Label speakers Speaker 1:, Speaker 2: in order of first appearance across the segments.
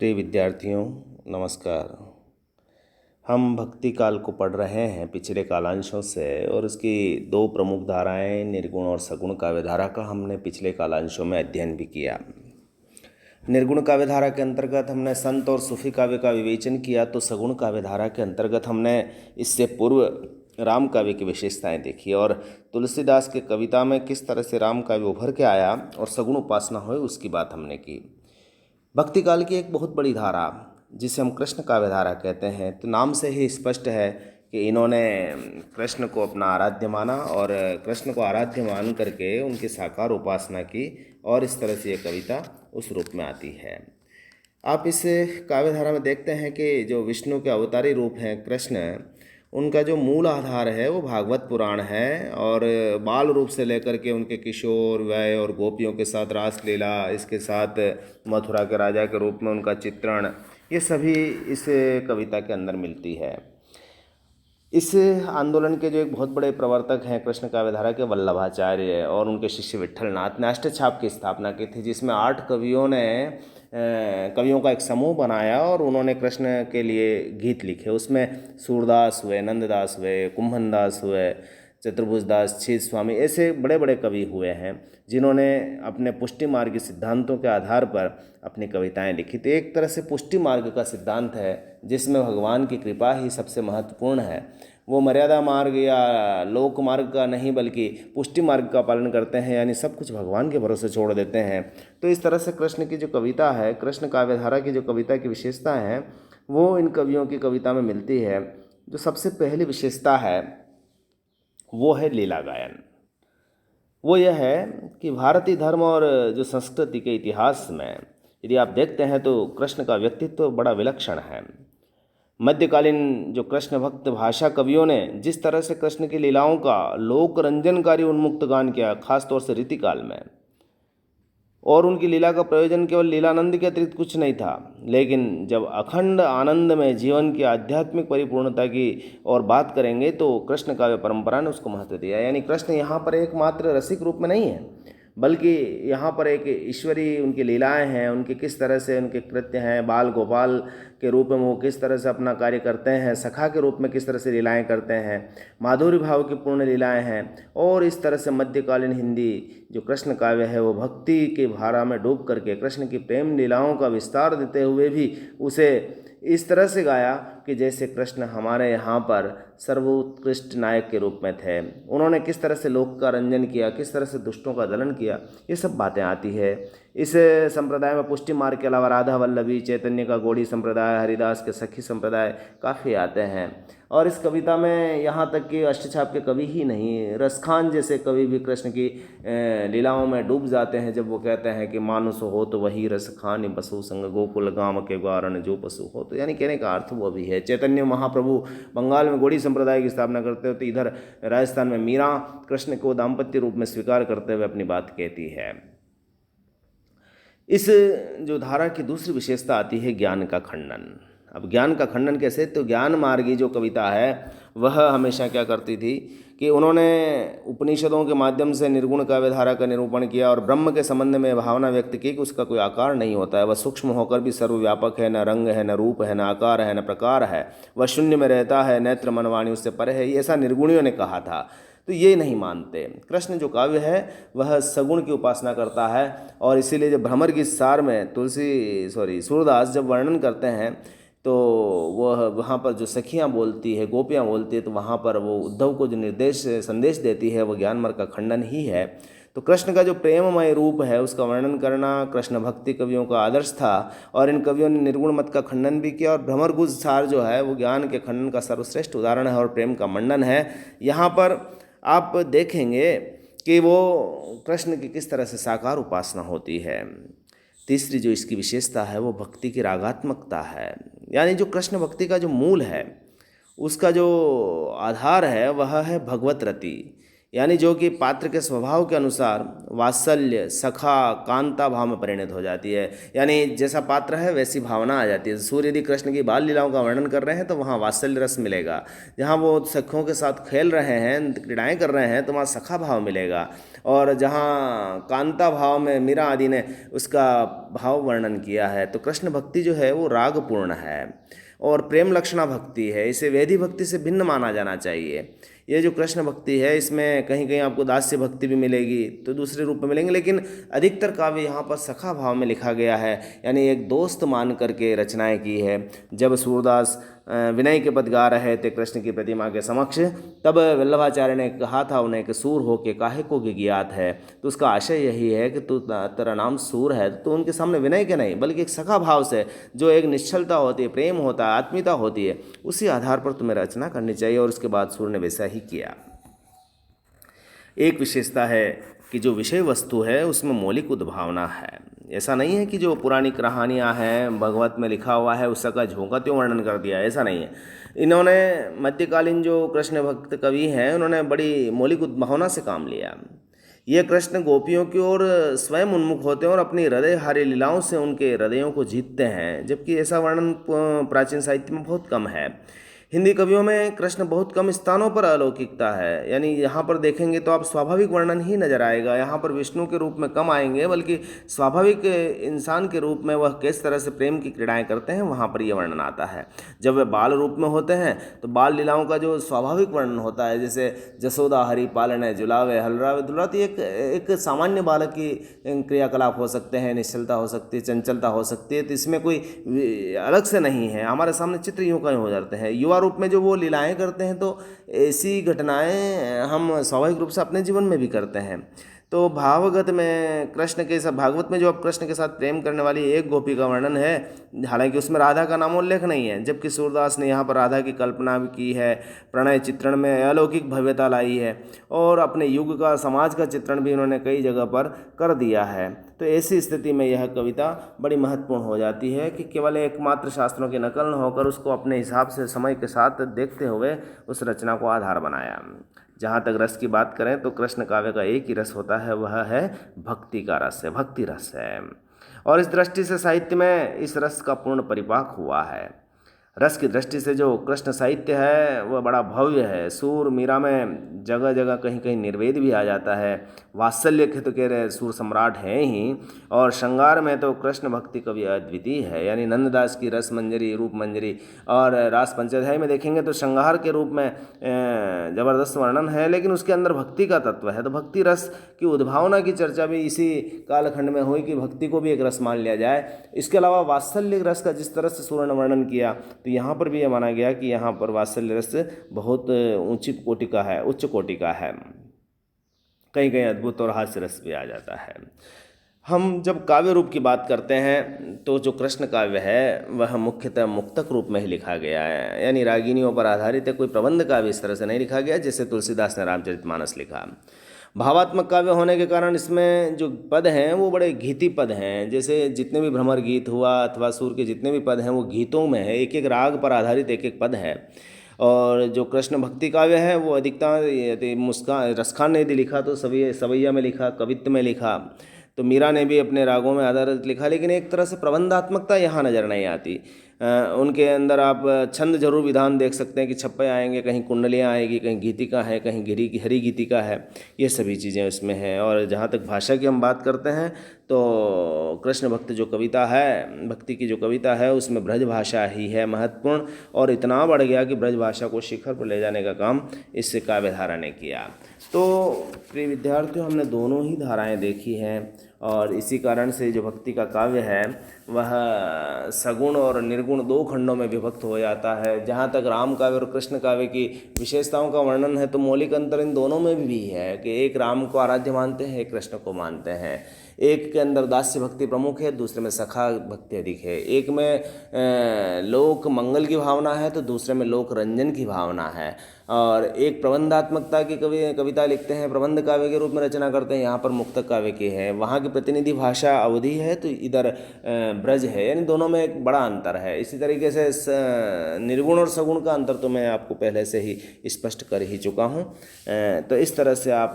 Speaker 1: प्रिय विद्यार्थियों, नमस्कार। हम भक्ति काल को पढ़ रहे हैं पिछले कालांशों से, और उसकी दो प्रमुख धाराएं निर्गुण और सगुण काव्य धारा का हमने पिछले कालांशों में अध्ययन भी किया। निर्गुण काव्य धारा के अंतर्गत हमने संत और सूफी काव्य का विवेचन किया, तो सगुण काव्य धारा के अंतर्गत हमने इससे पूर्व राम काव्य की विशेषताएं देखी और तुलसीदास के कविता में किस तरह से राम काव्य उभर के आया और सगुण उपासना हुई उसकी बात हमने की। भक्ति काल की एक बहुत बड़ी धारा जिसे हम कृष्ण काव्य धारा कहते हैं, तो नाम से ही स्पष्ट है कि इन्होंने कृष्ण को अपना आराध्य माना और कृष्ण को आराध्य मान करके उनकी साकार उपासना की, और इस तरह से ये कविता उस रूप में आती है। आप इस काव्य धारा में देखते हैं कि जो विष्णु के अवतारी रूप हैं कृष्ण, उनका जो मूल आधार है वो भागवत पुराण है, और बाल रूप से लेकर के उनके किशोर वय और गोपियों के साथ रासलीला, इसके साथ मथुरा के राजा के रूप में उनका चित्रण, ये सभी इस कविता के अंदर मिलती है। इस आंदोलन के जो एक बहुत बड़े प्रवर्तक हैं कृष्ण काव्य धारा के, वल्लभाचार्य, और उनके शिष्य विट्ठलनाथ ने अष्टछाप की स्थापना की थी, जिसमें 8 कवियों का एक समूह बनाया और उन्होंने कृष्ण के लिए गीत लिखे। उसमें सूरदास हुए, नंददास हुए, कुंभनदास हुए, चतुर्भुजदास, छीद स्वामी, ऐसे बड़े बड़े कवि हुए हैं जिन्होंने अपने पुष्टि मार्ग सिद्धांतों के आधार पर अपनी कविताएं लिखी। तो एक तरह से पुष्टि मार्ग का सिद्धांत है जिसमें भगवान की कृपा ही सबसे महत्वपूर्ण है। वो मर्यादा मार्ग या लोक मार्ग का नहीं बल्कि पुष्टि मार्ग का पालन करते हैं, यानी सब कुछ भगवान के भरोसे छोड़ देते हैं। तो इस तरह से कृष्ण की जो कविता है, कृष्ण काव्य धारा की जो कविता की विशेषता है, वो इन कवियों की कविता में मिलती है। जो सबसे पहली विशेषता है वो है लीला गायन। वो यह है कि भारतीय धर्म और जो संस्कृति के इतिहास में यदि आप देखते हैं तो कृष्ण का व्यक्तित्व बड़ा विलक्षण है। मध्यकालीन जो कृष्ण भक्त भाषा कवियों ने जिस तरह से कृष्ण की लीलाओं का लोक रंजनकारी उन्मुक्त गान किया, खासतौर से रीतिकाल में, और उनकी लीला का प्रयोजन केवल लीलानंद के अतिरिक्त कुछ नहीं था, लेकिन जब अखंड आनंद में जीवन की आध्यात्मिक परिपूर्णता की और बात करेंगे तो कृष्ण काव्य परंपरा ने उसको महत्व दिया। यानी कृष्ण यहाँ पर एकमात्र रसिक रूप में नहीं है, बल्कि यहाँ पर एक ईश्वरीय उनकी लीलाएं हैं, उनके किस तरह से उनके कृत्य हैं, बाल गोपाल के रूप में वो किस तरह से अपना कार्य करते हैं, सखा के रूप में किस तरह से लीलाएं करते हैं, माधुर्य भाव की पूर्ण लीलाएं हैं। और इस तरह से मध्यकालीन हिंदी जो कृष्ण काव्य है वो भक्ति की धारा में डूब करके कृष्ण की प्रेम लीलाओं का विस्तार देते हुए भी उसे इस तरह से गाया कि जैसे कृष्ण हमारे यहाँ पर सर्वोत्कृष्ट नायक के रूप में थे। उन्होंने किस तरह से लोक का रंजन किया, किस तरह से दुष्टों का दलन किया, ये सब बातें आती है। इस संप्रदाय में पुष्टि मार्ग के अलावा राधा वल्लभी, चैतन्य का गौड़ी संप्रदाय, हरिदास के सखी संप्रदाय काफ़ी आते हैं। और इस कविता में यहाँ तक कि अष्टछाप के कवि ही नहीं, रसखान जैसे कवि भी कृष्ण की लीलाओं में डूब जाते हैं, जब वो कहते हैं कि मानुष हो तो वही रसखान बसु संग गोकुल गाम के ग्वारण जो पशु हो। तो यानी कहने का अर्थ वो भी है। चैतन्य महाप्रभु बंगाल में गौड़ी संप्रदाय की स्थापना करते हो, तो इधर राजस्थान में मीरा कृष्ण को दाम्पत्य रूप में स्वीकार करते हुए अपनी बात कहती है। इस जो धारा की दूसरी विशेषता आती है ज्ञान का खंडन। अब ज्ञान का खंडन कैसे? तो ज्ञान मार्गी जो कविता है वह हमेशा क्या करती थी कि उन्होंने उपनिषदों के माध्यम से निर्गुण काव्य धारा का निरूपण किया और ब्रह्म के संबंध में भावना व्यक्त की कि उसका कोई आकार नहीं होता है, वह सूक्ष्म होकर भी सर्वव्यापक है, न रंग है, न रूप है, न आकार है, न प्रकार है, वह शून्य में रहता है, नेत्र मनवाणी उससे परे है। ऐसा निर्गुणियों ने कहा था। तो ये नहीं मानते। कृष्ण जो काव्य है वह सगुण की उपासना करता है, और इसीलिए जब भ्रमर गीत सार में सूरदास जब वर्णन करते हैं तो वह वहाँ पर जो सखियाँ बोलती है, गोपियाँ बोलती है, तो वहाँ पर वो उद्धव को जो संदेश देती है वो ज्ञान मार्ग का खंडन ही है। तो कृष्ण का जो प्रेममय रूप है उसका वर्णन करना कृष्ण भक्ति कवियों का आदर्श था, और इन कवियों ने निर्गुण मत का खंडन भी किया। और भ्रमर गुज सार जो है वो ज्ञान के खंडन का सर्वश्रेष्ठ उदाहरण है और प्रेम का मंडन है। यहाँ पर आप देखेंगे कि वो कृष्ण की किस तरह से साकार उपासना होती है। तीसरी जो इसकी विशेषता है वो भक्ति की रागात्मकता है। यानी जो कृष्ण भक्ति का जो मूल है उसका जो आधार है वह है भगवत रति, यानी जो कि पात्र के स्वभाव के अनुसार वात्सल्य, सखा, कांता भाव में परिणत हो जाती है। यानी जैसा पात्र है वैसी भावना आ जाती है। सूर्य यदि कृष्ण की बाल लीलाओं का वर्णन कर रहे हैं तो वहाँ वात्सल्य रस मिलेगा। जहाँ वो सखों के साथ खेल रहे हैं, क्रीड़ाएँ कर रहे हैं, तो वहाँ सखा भाव मिलेगा। और जहाँ कांता भाव में मीरा आदि ने उसका भाव वर्णन किया है, तो कृष्ण भक्ति जो है वो रागपूर्ण है और प्रेम लक्षणा भक्ति है। इसे वैधि भक्ति से भिन्न माना जाना चाहिए। ये जो कृष्ण भक्ति है, इसमें कहीं कहीं आपको दास्य भक्ति भी मिलेगी, तो दूसरे रूप में मिलेंगे, लेकिन अधिकतर काव्य यहाँ पर सखा भाव में लिखा गया है। यानी एक दोस्त मान करके रचनाएं की है। जब सूरदास विनय के पद गा रहे थे कृष्ण की प्रतिमा के समक्ष, तब वल्लभाचार्य ने कहा था उन्हें कि सूर हो के काहे को ज्ञात है। तो उसका आशय यही है कि तू, तेरा नाम सूर है, तो उनके सामने विनय के नहीं बल्कि एक सखा भाव से, जो एक निश्चलता होती है, प्रेम होता है, आत्मीयता होती है, उसी आधार पर तुम्हें रचना करनी चाहिए। और उसके बाद सूर ने वैसा ही किया। एक विशेषता है कि जो विषय वस्तु है उसमें मौलिक उद्भावना है। ऐसा नहीं है कि जो पुरानी कहानियाँ हैं, भगवत में लिखा हुआ है उसका झोंका त्यों वर्णन कर दिया, ऐसा नहीं है। इन्होंने मध्यकालीन जो कृष्ण भक्त कवि हैं, उन्होंने बड़ी मौलिक उद्भावना से काम लिया। ये कृष्ण गोपियों की ओर स्वयं उन्मुख होते हैं और अपनी हृदयहारी लीलाओं से उनके हृदयों को जीतते हैं, जबकि ऐसा वर्णन प्राचीन साहित्य में बहुत कम है। हिंदी कवियों में कृष्ण बहुत कम स्थानों पर अलौकिकता है। यानी यहाँ पर देखेंगे तो आप स्वाभाविक वर्णन ही नजर आएगा। यहाँ पर विष्णु के रूप में कम आएंगे, बल्कि स्वाभाविक इंसान के रूप में वह किस तरह से प्रेम की क्रीड़ाएं करते हैं, वहाँ पर यह वर्णन आता है। जब वे बाल रूप में होते हैं तो बाल लीलाओं का जो स्वाभाविक वर्णन होता है, जैसे जसोदा हरि पालने झुलावे हलरावे दुलाती, एक सामान्य बालक की क्रियाकलाप हो सकते हैं, निश्चलता हो सकती है, चंचलता हो सकती है। तो इसमें कोई अलग से नहीं है, हमारे सामने चित्र यूँ का हो जाते हैं। युवा रूप में जो वो लीलाएं करते हैं, तो ऐसी घटनाएं हम स्वाभाविक रूप से अपने जीवन में भी करते हैं। तो भावगत में कृष्ण के साथ, भागवत में जो अब कृष्ण के साथ प्रेम करने वाली एक गोपी का वर्णन है, हालांकि उसमें राधा का नामोल्लेख नहीं है, जबकि सूरदास ने यहाँ पर राधा की कल्पना भी की है, प्रणय चित्रण में अलौकिक भव्यता लाई है और अपने युग का, समाज का चित्रण भी उन्होंने कई जगह पर कर दिया है। तो ऐसी स्थिति में यह कविता बड़ी महत्वपूर्ण हो जाती है कि केवल एकमात्र शास्त्रों की नकल न होकर उसको अपने हिसाब से समय के साथ देखते हुए उस रचना को आधार बनाया। जहाँ तक रस की बात करें तो कृष्ण काव्य का एक ही रस होता है, वह है भक्ति का रस है, भक्ति रस है। और इस दृष्टि से साहित्य में इस रस का पूर्ण परिपाक हुआ है। रस की दृष्टि से जो कृष्ण साहित्य है वह बड़ा भव्य है। सूर मीरा में जगह जगह कहीं कहीं निर्वेद भी आ जाता है। वात्सल्य के तो कह रहे सूर सम्राट हैं ही, और श्रृंगार में तो कृष्ण भक्ति कवि अद्वितीय है। यानी नंददास की रस मंजरी, रूप मंजरी और रास पंचाध्याय में देखेंगे तो श्रृंगार के रूप में जबरदस्त वर्णन है, लेकिन उसके अंदर भक्ति का तत्व है। तो भक्ति रस की उद्भावना की चर्चा भी इसी कालखंड में हुई कि भक्ति को भी एक रस मान लिया जाए। इसके अलावा वात्सल्य रस का जिस तरह से सूर ने वर्णन किया, तो यहाँ पर भी यह माना गया कि यहाँ पर वात्सल्य रस बहुत ऊंची कोटि का है, उच्च कोटि का है। कहीं कहीं अद्भुत और हास्य रस भी आ जाता है। हम जब काव्य रूप की बात करते हैं तो जो कृष्ण काव्य है वह मुख्यतः मुक्तक रूप में ही लिखा गया है, यानी रागिनियों पर आधारित है। कोई प्रबंध काव्य इस तरह से नहीं लिखा गया जैसे तुलसीदास ने रामचरितमानस लिखा। भावात्मक काव्य होने के कारण इसमें जो पद हैं वो बड़े गीति पद हैं। जैसे जितने भी भ्रमर गीत हुआ अथवा सूर के जितने भी पद हैं वो गीतों में है, एक एक राग पर आधारित एक एक पद है। और जो कृष्ण भक्ति काव्य है वो अधिकता मुस्कान रसखान ने यदि लिखा तो सवैया में लिखा, कवित्व में लिखा, तो मीरा ने भी अपने रागों में आधारित लिखा, लेकिन एक तरह से प्रबंधात्मकता यहाँ नज़र नहीं आती। उनके अंदर आप छंद जरूर विधान देख सकते हैं कि छप्पे आएंगे, कहीं कुंडलियाँ आएगी, कहीं गीतिका है, कहीं हरी गीतिका है, ये सभी चीज़ें उसमें हैं। और जहाँ तक भाषा की हम बात करते हैं तो कृष्ण भक्त जो कविता है, भक्ति की जो कविता है, उसमें ब्रज भाषा ही है महत्वपूर्ण, और इतना बढ़ गया कि ब्रज भाषा को शिखर पर ले जाने का काम इससे काव्यधारा ने किया। तो प्रिय विद्यार्थियों, हमने दोनों ही धाराएं देखी हैं, और इसी कारण से जो भक्ति का काव्य है वह सगुण और निर्गुण दो खंडों में विभक्त हो जाता है। जहाँ तक राम काव्य और कृष्ण काव्य की विशेषताओं का वर्णन है तो मौलिक अंतर इन दोनों में भी है कि एक राम को आराध्य मानते हैं, एक कृष्ण को मानते हैं। एक के अंदर दास्य भक्ति प्रमुख है, दूसरे में सखा भक्ति अधिक है। एक में लोक मंगल की भावना है तो दूसरे में लोक रंजन की भावना है। और एक प्रबंधात्मकता की कविता लिखते हैं, प्रबंध काव्य के रूप में रचना करते हैं, यहाँ पर मुक्तक काव्य की है। वहाँ की प्रतिनिधि भाषा अवधी है तो इधर ब्रज है, यानी दोनों में एक बड़ा अंतर है। इसी तरीके से निर्गुण और सगुण का अंतर तो मैं आपको पहले से ही स्पष्ट कर ही चुका हूँ। तो इस तरह से आप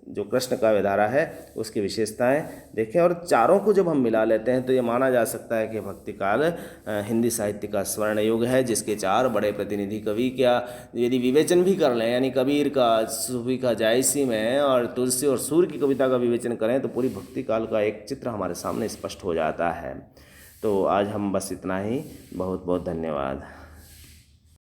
Speaker 1: जो कृष्ण काव्य धारा है उसकी विशेषताएं देखें, और चारों को जब हम मिला लेते हैं तो ये माना जा सकता है कि भक्ति काल हिंदी साहित्य का स्वर्ण युग है, जिसके चार बड़े प्रतिनिधि कवि क्या यदि विवेचन भी कर लें, यानी कबीर का, सूफी का जायसी में, और तुलसी और सूर्य की कविता का विवेचन करें तो पूरी भक्ति काल का एक चित्र हमारे सामने स्पष्ट हो जाता है। तो आज हम बस इतना ही। बहुत बहुत धन्यवाद।